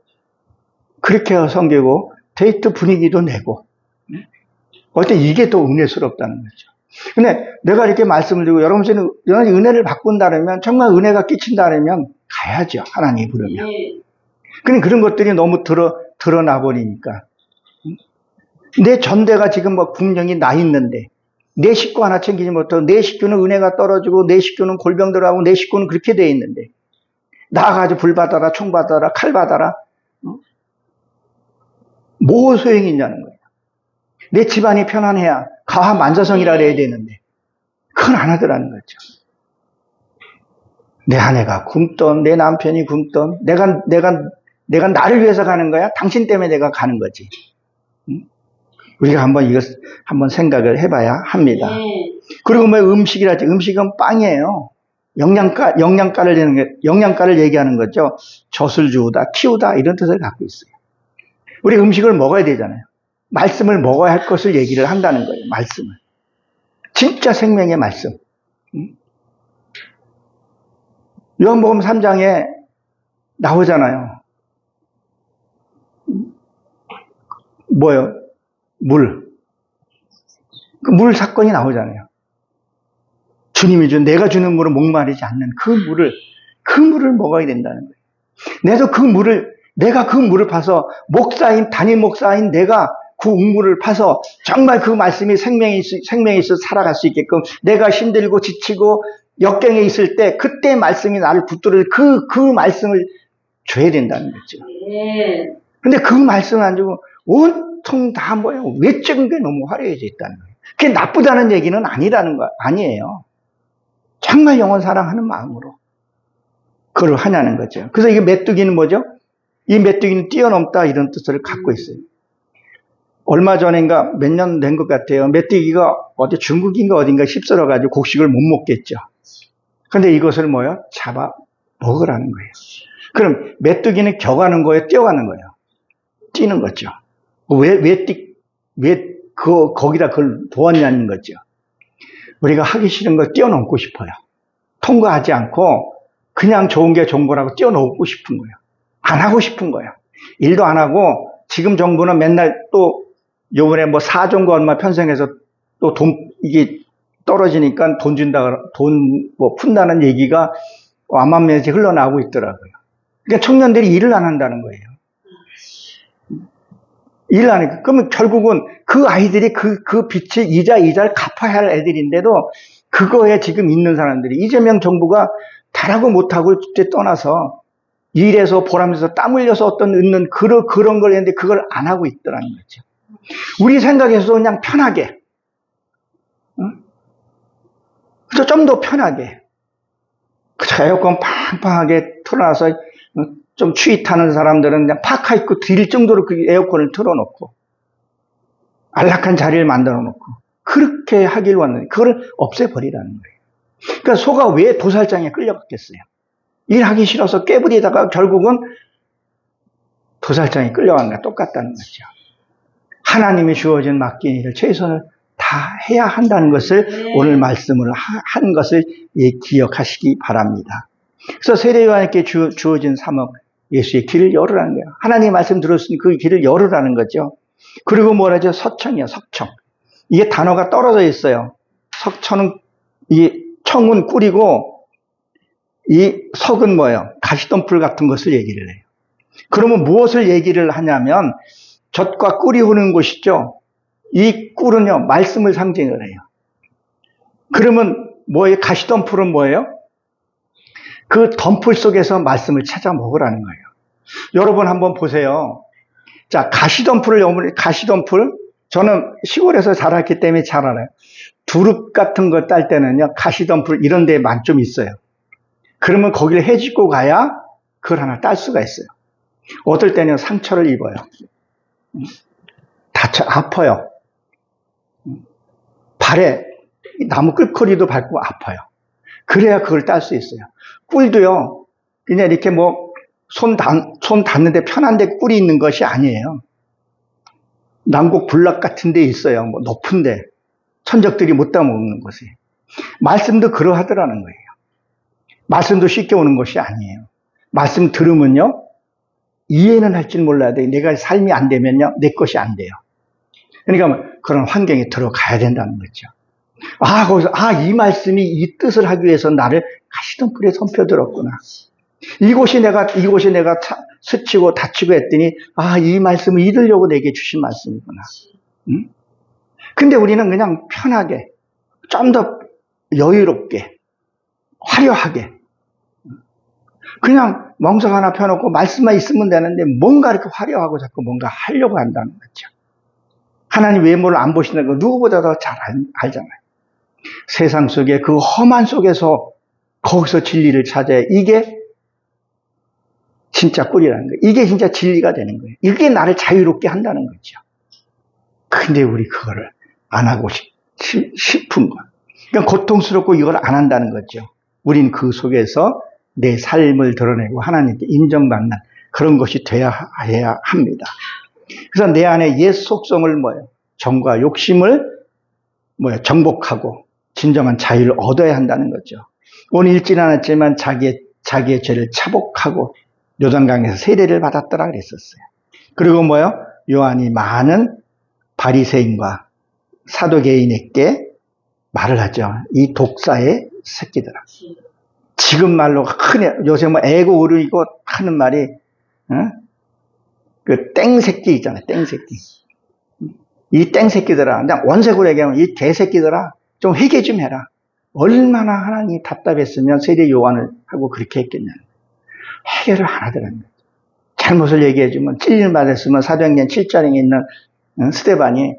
그렇게 섬기고 데이트 분위기도 내고 어때 이게 더 은혜스럽다는 거죠. 근데 내가 이렇게 말씀을 드리고 여러분이 은혜를 바꾼다면 정말 은혜가 끼친다면 가야죠. 하나님이 부르면. 근데 그런 것들이 너무 드러나 버리니까 내 전대가 지금 뭐 국령이 나 있는데 내 식구 하나 챙기지 못하고 내 식구는 은혜가 떨어지고 내 식구는 골병 들어가고 내 식구는 그렇게 돼 있는데 나가가지고 불 받아라 총 받아라 칼 받아라 뭐 소용이 있냐는 거예요. 내 집안이 편안해야 가화 만사성이라 해야 되는데 그건 안 하더라는 거죠. 내 아내가 굶던 내 남편이 굶던 내가 나를 위해서 가는 거야? 당신 때문에 내가 가는 거지. 우리가 한번 생각을 해봐야 합니다. 그리고 뭐 음식이라지 음식은 빵이에요. 영양가를 얘기하는 거죠. 젖을 주우다, 키우다 이런 뜻을 갖고 있어요. 우리 음식을 먹어야 되잖아요. 말씀을 먹어야 할 것을 얘기를 한다는 거예요. 말씀을. 진짜 생명의 말씀. 요한복음 3장에 나오잖아요. 뭐요? 물. 그 물 사건이 나오잖아요. 주님이 내가 주는 물은 목마르지 않는 그 물을 먹어야 된다는 거예요. 내가 그 물을 파서 담임 목사인 내가 그 우물을 파서 정말 그 말씀이 생명이 있어 살아갈 수 있게끔 내가 힘들고 지치고 역경에 있을 때 그때 말씀이 나를 붙들어 그 말씀을 줘야 된다는 거죠. 근데 그 말씀을 안 주고 온통 다 뭐예요? 외적인 게 너무 화려해져 있다는 거예요. 그게 나쁘다는 얘기는 아니라는 거 아니에요. 정말 영혼 사랑하는 마음으로 그걸 하냐는 거죠. 그래서 이게 메뚜기는 뭐죠? 이 메뚜기는 뛰어넘다 이런 뜻을 갖고 있어요. 얼마 전인가 몇 년 된 것 같아요. 메뚜기가 어디 중국인가 어딘가 휩쓸어가지고 곡식을 못 먹겠죠. 근데 이것을 뭐요? 잡아 먹으라는 거예요. 그럼 메뚜기는 격하는 거예요? 뛰어가는 거예요? 뛰는 거죠. 왜 거기다 그걸 보았냐는 거죠. 우리가 하기 싫은 걸 뛰어넘고 싶어요. 통과하지 않고 그냥 좋은 게 좋은 거라고 뛰어넘고 싶은 거예요. 안 하고 싶은 거예요. 일도 안 하고 지금 정부는 맨날 또 요번에 뭐 4조인가 얼마 편성해서 또 이게 떨어지니까 돈 준다, 돈 뭐 푼다는 얘기가 암암리에 흘러나오고 있더라고요. 그러니까 청년들이 일을 안 한다는 거예요. 일을 안 하니까. 그러면 결국은 그 아이들이 그 빚을 이자를 갚아야 할 애들인데도 그거에 지금 있는 사람들이 이재명 정부가 잘하고 못하고 떠나서 일해서 보람에서 땀 흘려서 어떤 얻는 그런 걸 했는데 그걸 안 하고 있더라는 거죠. 우리 생각에서 그냥 편하게. 응? 그래서 좀 더 편하게. 에어컨 팡팡하게 틀어놔서 좀 추위 타는 사람들은 그냥 파카 입고 드릴 정도로 그 에어컨을 틀어놓고 안락한 자리를 만들어 놓고 그렇게 하길 왔는데 그걸 없애버리라는 거예요. 그러니까 소가 왜 도살장에 끌려갔겠어요? 일하기 싫어서 깨부리다가 결국은 도살장에 끌려간 게 똑같다는 거죠. 하나님이 주어진 맡긴 일을 최선을 다 해야 한다는 것을 오늘 말씀을 한 것을 기억하시기 바랍니다. 그래서 세례요한에게 주어진 사명 예수의 길을 열으라는 거예요. 하나님의 말씀 들었으니 그 길을 열으라는 거죠. 그리고 뭐라죠? 서청이요, 석청. 이게 단어가 떨어져 있어요. 석청은 이 청은 꿀이고 이 석은 뭐예요? 가시덤불 같은 것을 얘기를 해요. 그러면 무엇을 얘기를 하냐면 젖과 꿀이 흐르는 곳이죠. 이 꿀은요, 말씀을 상징을 해요. 그러면 뭐예요? 가시덤불은 뭐예요? 그 덤불 속에서 말씀을 찾아 먹으라는 거예요. 여러분 한번 보세요. 자, 가시덤불, 저는 시골에서 자랐기 때문에 잘 알아요. 두릅 같은 거 딸 때는요, 가시덤불 이런 데에 좀 있어요. 그러면 거기를 헤집고 가야 그걸 하나 딸 수가 있어요. 어떨 때는 상처를 입어요. 아파요. 발에 나무 끌거리도 밟고 아파요. 그래야 그걸 딸 수 있어요. 꿀도요, 그냥 이렇게 뭐, 손 닿는데 편한데 꿀이 있는 것이 아니에요. 남곡 불락 같은 데 있어요. 뭐, 높은데. 천적들이 못 따먹는 곳에. 말씀도 그러하더라는 거예요. 말씀도 쉽게 오는 것이 아니에요. 말씀 들으면요, 이해는 할지 몰라도 내가 삶이 안 되면요, 내 것이 안 돼요. 그러니까 그런 환경에 들어가야 된다는 거죠. 거기서, 이 말씀이 이 뜻을 하기 위해서 나를 가시덤불에 손펴들었구나. 이곳이 내가 스치고 다치고 했더니, 이 말씀을 잊으려고 내게 주신 말씀이구나. 응? 근데 우리는 그냥 편하게, 좀 더 여유롭게, 화려하게, 그냥 멍석 하나 펴놓고 말씀만 있으면 되는데 뭔가 이렇게 화려하고 자꾸 뭔가 하려고 한다는 거죠. 하나님 외모를 안 보신다는 거 누구보다도 잘 알잖아요. 세상 속에 그 험한 속에서 거기서 진리를 찾아야 이게 진짜 꿀이라는 거예요. 이게 진짜 진리가 되는 거예요. 이게 나를 자유롭게 한다는 거죠. 근데 우리 그거를 안 하고 싶은 거. 그러니까 고통스럽고 이걸 안 한다는 거죠. 우린 그 속에서 내 삶을 드러내고 하나님께 인정받는 그런 것이 돼야 합니다. 그래서 내 안에 옛 속성을 정과 욕심을 정복하고 진정한 자유를 얻어야 한다는 거죠. 오늘 읽지는 않았지만 자기의 죄를 차복하고 요단강에서 세례를 받았더라 그랬었어요. 그리고 요한이 많은 바리새인과 사두개인에게 말을 하죠. 이 독사의 새끼들아. 지금 말로 요새 애고 어른이고 하는 말이 그 땡새끼 있잖아요. 땡새끼. 이 땡새끼들아. 그냥 원색으로 얘기하면 이 개새끼들아. 좀 회개 좀 해라. 얼마나 하나님이 답답했으면 세례 요한을 하고 그렇게 했겠냐. 해결을 안 하더라는 거죠. 잘못을 얘기해주면 찔림 받았으면 사도행전 7장에 있는 스데반이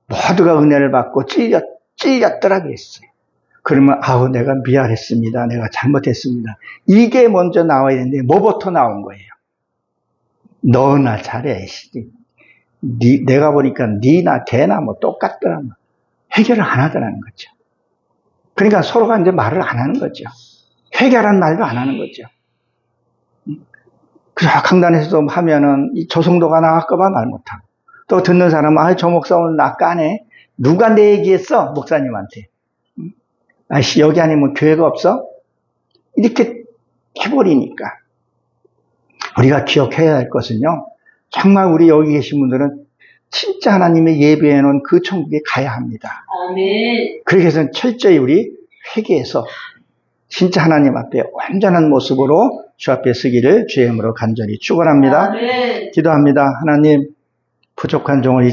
모두가 은혜를 받고 찔렸더라 그랬어요. 그러면 아우 내가 미안했습니다. 내가 잘못했습니다. 이게 먼저 나와야 되는데 뭐부터 나온 거예요? 너나 잘해. 내가 보니까 니나 걔나 뭐 똑같더라. 해결을 안 하더라는 거죠. 그러니까 서로가 이제 말을 안 하는 거죠. 해결한 말도 안 하는 거죠. 그래서 강단에서도 하면은 이 조성도가 나갈까봐 말 못하고 또 듣는 사람은 아, 저 목사 오늘 나 까네. 누가 내 얘기했어? 목사님한테. 아씨 여기 아니면 교회가 없어? 이렇게 해버리니까 우리가 기억해야 할 것은요. 정말 우리 여기 계신 분들은 진짜 하나님의 예배해 놓은 그 천국에 가야 합니다. 아멘. 그렇게 해서 철저히 우리 회개해서 진짜 하나님 앞에 완전한 모습으로 주 앞에 서기를 주의 이름으로 간절히 축원합니다. 아멘. 기도합니다. 하나님 부족한 종을 이 자리에